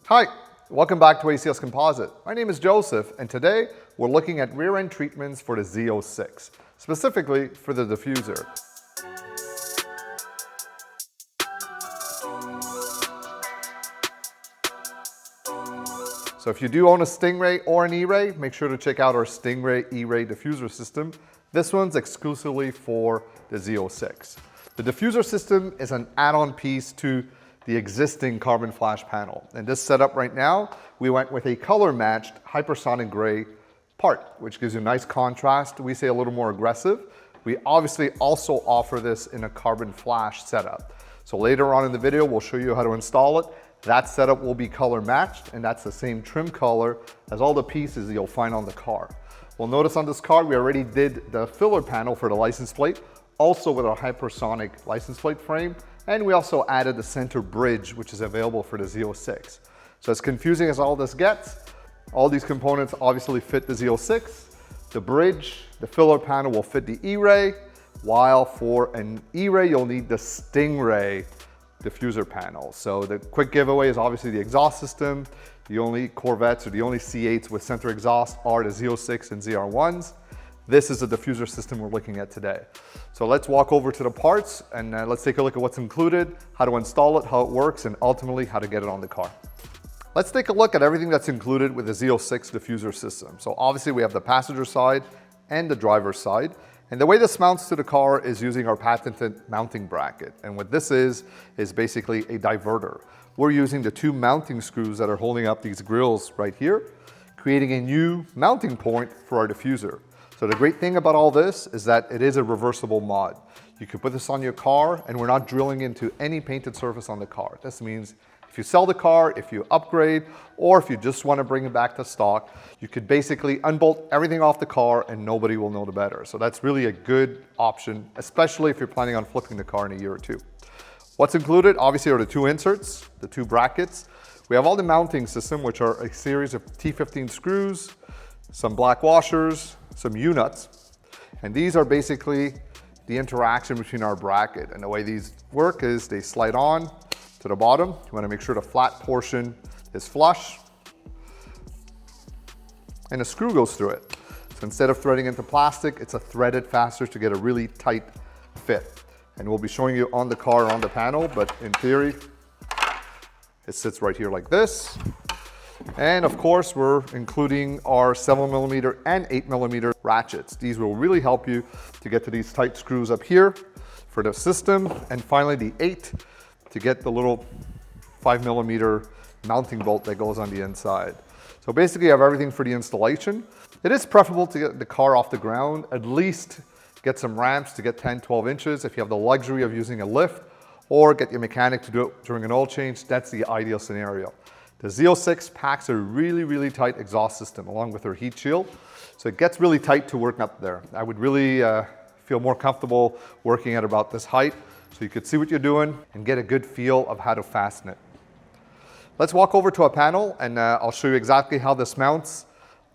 Hi, welcome back to ACS Composite. My name is Joseph, and today we're looking at rear end treatments for the Z06, specifically for the diffuser. So if you do own a Stingray or an E-Ray, make sure to check out our Stingray E-Ray diffuser system. This one's exclusively for the Z06. The diffuser system is an add-on piece to the existing carbon flash panel. In this setup right now, we went with a color-matched hypersonic gray part, which gives you nice contrast. We say a little more aggressive. We obviously also offer this in a carbon flash setup. So later on in the video, we'll show you how to install it. That setup will be color matched, and that's the same trim color as all the pieces you'll find on the car. Well, notice on this car, we already did the filler panel for the license plate, also with our hypersonic license plate frame, and we also added the center bridge, which is available for the Z06. So as confusing as all this gets, all these components obviously fit the Z06. The bridge, the filler panel will fit the E-Ray, while for an E-Ray, you'll need the Stingray diffuser panel. So the quick giveaway is obviously the exhaust system. The only Corvettes or the only C8s with center exhaust are the Z06 and ZR1s. This is the diffuser system we're looking at today. So let's walk over to the parts and let's take a look at what's included, how to install it, how it works, and ultimately how to get it on the car. Let's take a look at everything that's included with the Z06 diffuser system. So obviously we have the passenger side and the driver's side. And the way this mounts to the car is using our patented mounting bracket. And what this is basically a diverter. We're using the two mounting screws that are holding up these grills right here, creating a new mounting point for our diffuser. So the great thing about all this is that it is a reversible mod. You can put this on your car and we're not drilling into any painted surface on the car. This means if you sell the car, if you upgrade, or if you just want to bring it back to stock, you could basically unbolt everything off the car and nobody will know the better. So that's really a good option, especially if you're planning on flipping the car in a year or two. What's included, obviously, are the two inserts, the two brackets. We have all the mounting system, which are a series of T15 screws, some black washers, some U-nuts, and these are basically the interaction between our bracket. And the way these work is they slide on to the bottom. You want to make sure the flat portion is flush, and a screw goes through it. So instead of threading into plastic, it's a threaded fastener to get a really tight fit. And we'll be showing you on the car, on the panel, but in theory, it sits right here like this. And of course, we're including our 7mm and 8mm ratchets. These will really help you to get to these tight screws up here for the system. And finally, the 8 to get the little 5mm mounting bolt that goes on the inside. So basically, you have everything for the installation. It is preferable to get the car off the ground, at least get some ramps to get 10, 12 inches. If you have the luxury of using a lift, or get your mechanic to do it during an oil change, that's the ideal scenario. The Z06 packs a really, really tight exhaust system along with her heat shield. So it gets really tight to work up there. I would really feel more comfortable working at about this height so you could see what you're doing and get a good feel of how to fasten it. Let's walk over to a panel and I'll show you exactly how this mounts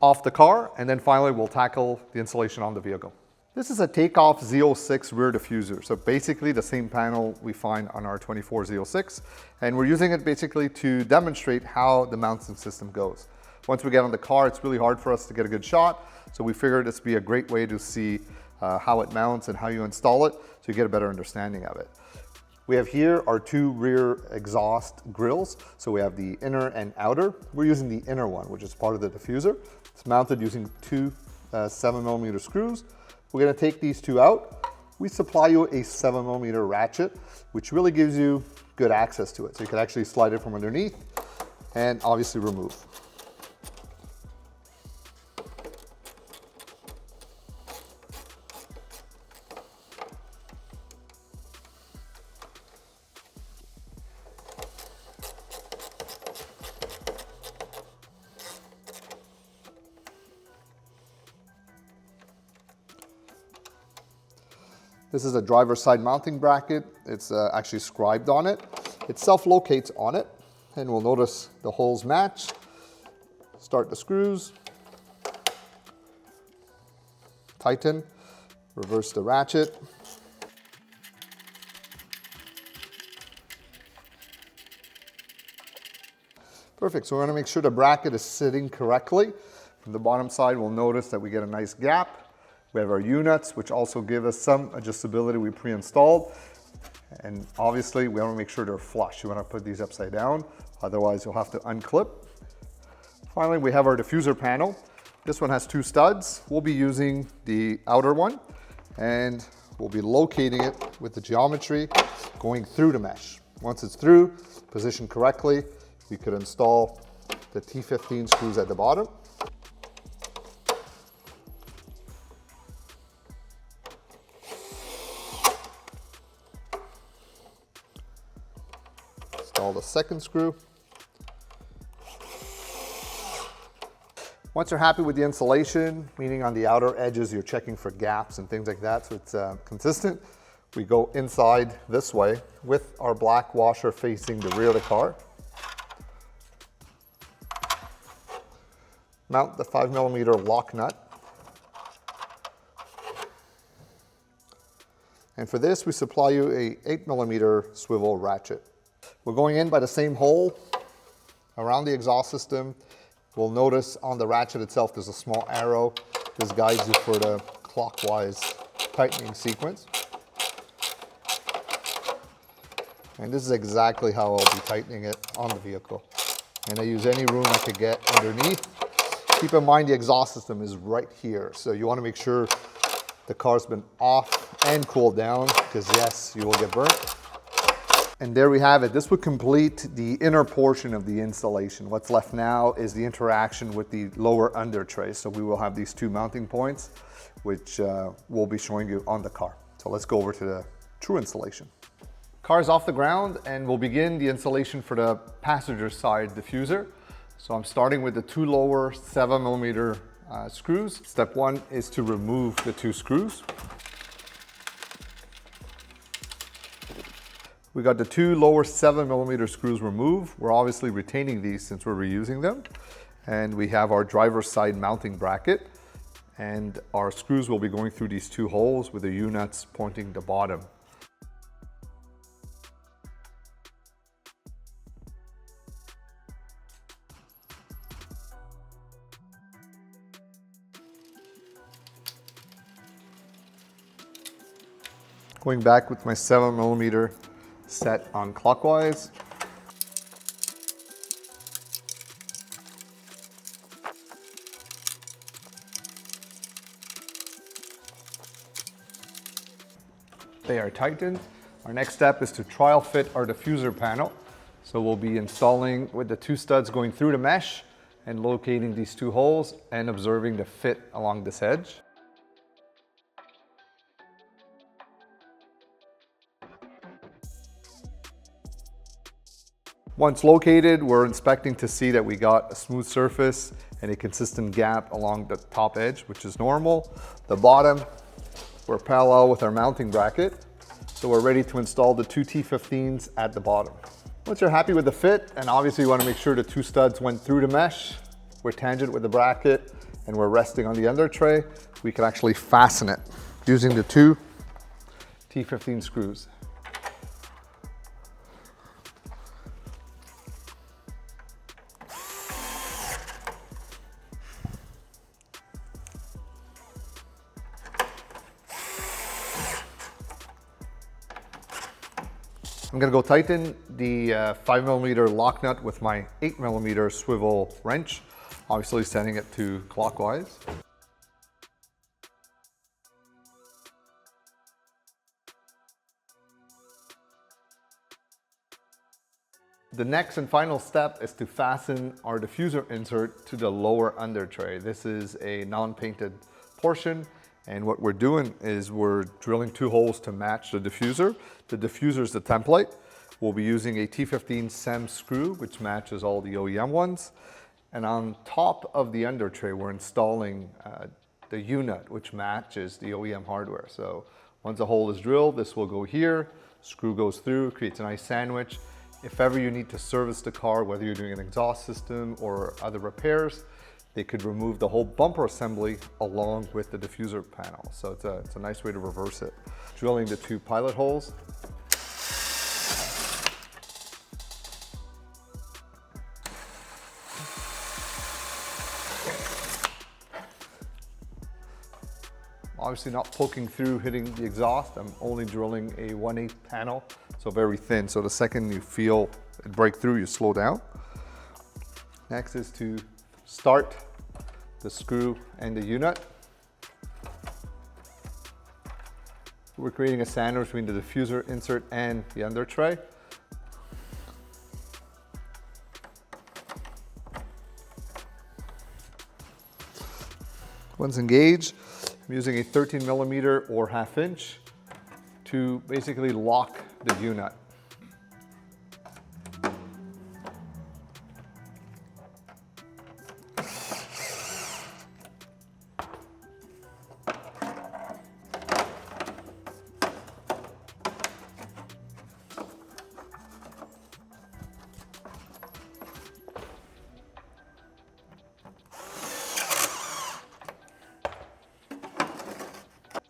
off the car, and then finally we'll tackle the installation on the vehicle. This is a takeoff Z06 rear diffuser. So basically the same panel we find on our 24 Z06. And we're using it basically to demonstrate how the mounting system goes. Once we get on the car, it's really hard for us to get a good shot. So we figured this would be a great way to see how it mounts and how you install it so you get a better understanding of it. We have here our two rear exhaust grills. So we have the inner and outer. We're using the inner one, which is part of the diffuser. It's mounted using two 7mm screws. We're going to take these two out. We supply you a 7mm ratchet, which really gives you good access to it. So you can actually slide it from underneath and obviously remove. This is a driver's side mounting bracket. It's actually scribed on it. It self-locates on it, and we'll notice the holes match. Start the screws, tighten, reverse the ratchet. Perfect, so we're gonna make sure the bracket is sitting correctly. From the bottom side, we'll notice that we get a nice gap. We have our U-nuts, which also give us some adjustability we pre-installed. And obviously, we wanna make sure they're flush. You wanna put these upside down, otherwise you'll have to unclip. Finally, we have our diffuser panel. This one has 2 studs. We'll be using the outer one, and we'll be locating it with the geometry going through the mesh. Once it's through, positioned correctly, we could install the T15 screws at the bottom. Install the second screw. Once you're happy with the insulation, meaning on the outer edges, you're checking for gaps and things like that, so it's consistent, we go inside this way with our black washer facing the rear of the car. Mount the 5mm lock nut. And for this, we supply you a 8mm swivel ratchet. We're going in by the same hole around the exhaust system. We'll notice on the ratchet itself, there's a small arrow. This guides you for the clockwise tightening sequence. And this is exactly how I'll be tightening it on the vehicle. And I use any room I could get underneath. Keep in mind the exhaust system is right here. So you want to make sure the car's been off and cooled down, because yes, you will get burnt. And there we have it. This would complete the inner portion of the installation. What's left now is the interaction with the lower under tray. So we will have these 2 mounting points, which we'll be showing you on the car. So let's go over to the true installation. Car's off the ground, and we'll begin the installation for the passenger side diffuser. So I'm starting with the 2 lower 7mm screws. Step 1 is to remove the 2 screws. We got the 2 lower 7mm screws removed. We're obviously retaining these since we're reusing them. And we have our driver's side mounting bracket. And our screws will be going through these 2 holes with the U-nuts pointing to bottom. Going back with my 7mm set on clockwise. They are tightened. Our next step is to trial fit our diffuser panel. So we'll be installing with the 2 studs going through the mesh and locating these 2 holes and observing the fit along this edge. Once located, we're inspecting to see that we got a smooth surface and a consistent gap along the top edge, which is normal. The bottom, we're parallel with our mounting bracket. So we're ready to install the 2 T15s at the bottom. Once you're happy with the fit, and obviously you want to make sure the 2 studs went through the mesh, we're tangent with the bracket and we're resting on the under tray, we can actually fasten it using the 2 T15 screws. I'm gonna go tighten the 5mm lock nut with my 8mm swivel wrench, obviously setting it to clockwise. The next and final step is to fasten our diffuser insert to the lower under tray. This is a non-painted portion. And what we're doing is we're drilling 2 holes to match the diffuser. The diffuser is the template. We'll be using a T15 SEM screw, which matches all the OEM ones. And on top of the under tray, we're installing the U-nut, which matches the OEM hardware. So once a hole is drilled, this will go here, screw goes through, creates a nice sandwich. If ever you need to service the car, whether you're doing an exhaust system or other repairs, they could remove the whole bumper assembly along with the diffuser panel. So it's a nice way to reverse it. Drilling the 2 pilot holes. obviously not poking through, hitting the exhaust. I'm only drilling a 1/8 panel, so very thin. So the second you feel it break through, you slow down. Next is to start the screw and the U-nut. We're creating a sander between the diffuser insert and the under tray. Once engaged, I'm using a 13mm or 1/2 inch to basically lock the U-nut.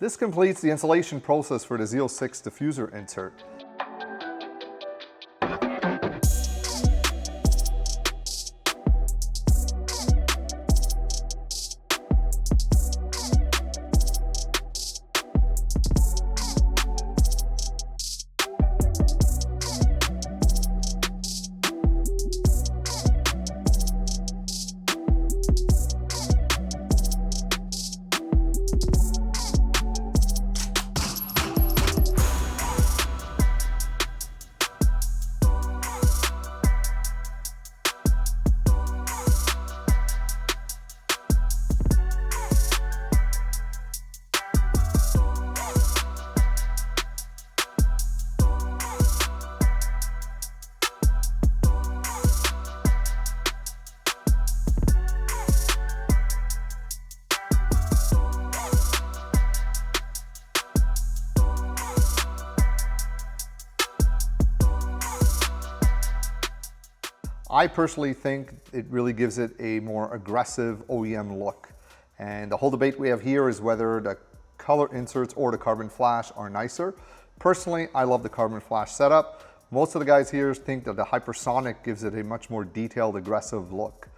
This completes the installation process for the Z06 diffuser insert. I personally think it really gives it a more aggressive OEM look. And the whole debate we have here is whether the color inserts or the carbon flash are nicer. Personally, I love the carbon flash setup. Most of the guys here think that the hypersonic gives it a much more detailed, aggressive look.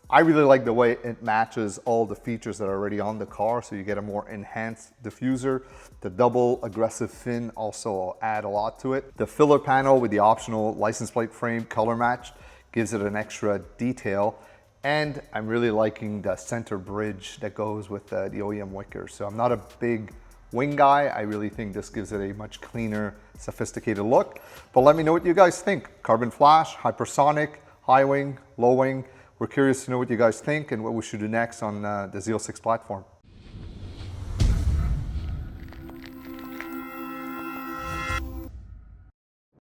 I really like the way it matches all the features that are already on the car, so you get a more enhanced diffuser. The double aggressive fin also add a lot to it. The filler panel with the optional license plate frame color match gives it an extra detail. And I'm really liking the center bridge that goes with the OEM wicker. So I'm not a big wing guy. I really think this gives it a much cleaner, sophisticated look. But let me know what you guys think. Carbon flash, hypersonic, high wing, low wing. We're curious to know what you guys think and what we should do next on the Z06 platform.